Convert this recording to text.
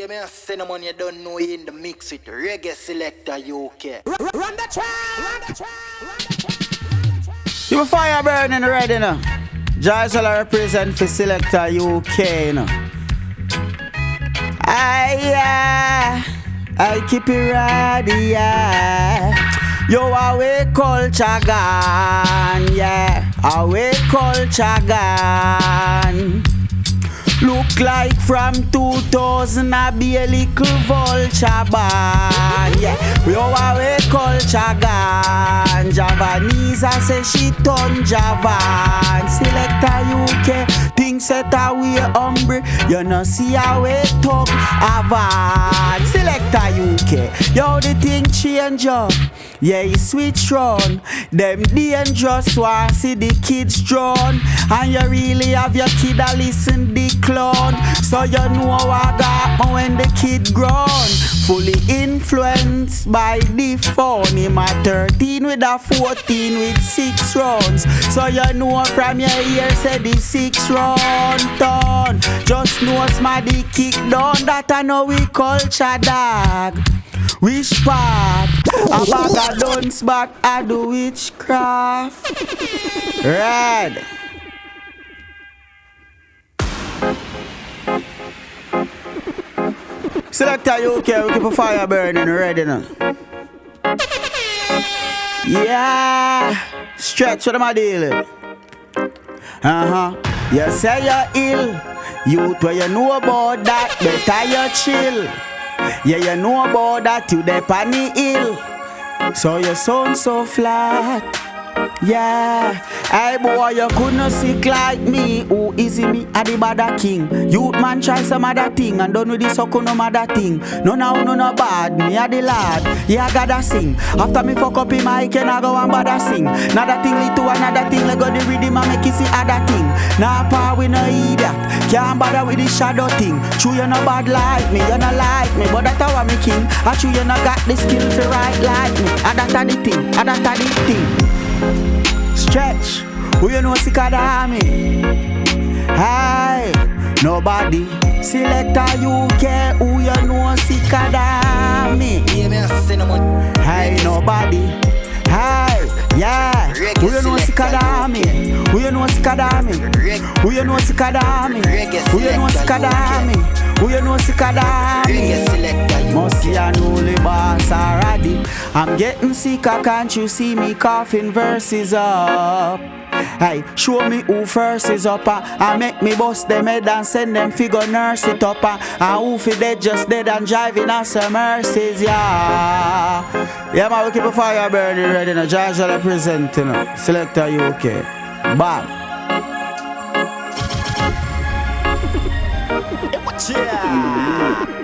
Yeah, me a cinnamon, you don't know you in the mix with Reggae Selecta UK. Run the track! Run the track! Run the track! You a fire burning ready now. Jah Izrehl represent for Selecta UK, you know. I keep it ready, yeah. Yo, away culture gone, yeah. Away culture gone. Look like from 2000 I be a little vulture band, yeah. Yo, away culture gone. Javanese I say she turn Javan. Selecta UK, things set away hungry. You know see how we talk avant. Selecta UK, yo the thing change up. Yeah, you switch round. Them dangerous one, see the kids drawn. And you really have your kid a listen the clown. So you know I got me when the kid grown. Fully influenced by the phone. Him a 13 with a 14 with 6 rounds. So you know from your ear say the 6 round turn. Just know smarty kick down. That I know we culture dog. Which part? A bag of dunce but I do witchcraft. Red. Selecta UK, we keep a fire burning ready now. Yeah. Stretch, what am I dealing? You say you're ill. Youth where you know about that, better you chill. Yeah, you know about that, you dey on the hill. So you sound so flat. Yeah, hey boy, you couldn't sick like me. Who is me? A the bad king. Youth man try some other thing and don't know this so no other thing. No bad, me a the lad. Yeah, I gotta sing. After me fuck up in my can I go and bother sing. Another thing lead to another thing. Let go the rhythm and make it see other thing. Nah pa we no idiot. Can't bother with the shadow thing. True you no bad like me, you no like me, but that's how I'm a king. I true you no got the skill to write like me. And that's the thing, and that's the thing. Stretch, who you know sick of the army? Hey, nobody. Selecta UK, who you know sick of the army? Yeah, me a cinnamon. Hey, nobody. Hey, yeah. Who you know sick of the army? Who you know sick of the army? Who you know sick of the army? Who you know sick of the army? Who you know sick of the army? Must see a newly boss already. I'm getting sicker, can't you see me coughing verses up? Hey, show me who first is up and make me bust them head and send them figure nurse it up and who fi dead just dead and driving us some mercies, yeah. Yeah man, we keep a fire burning ready now. Jah Izrehl representing Selecta UK. Bam. Yeah.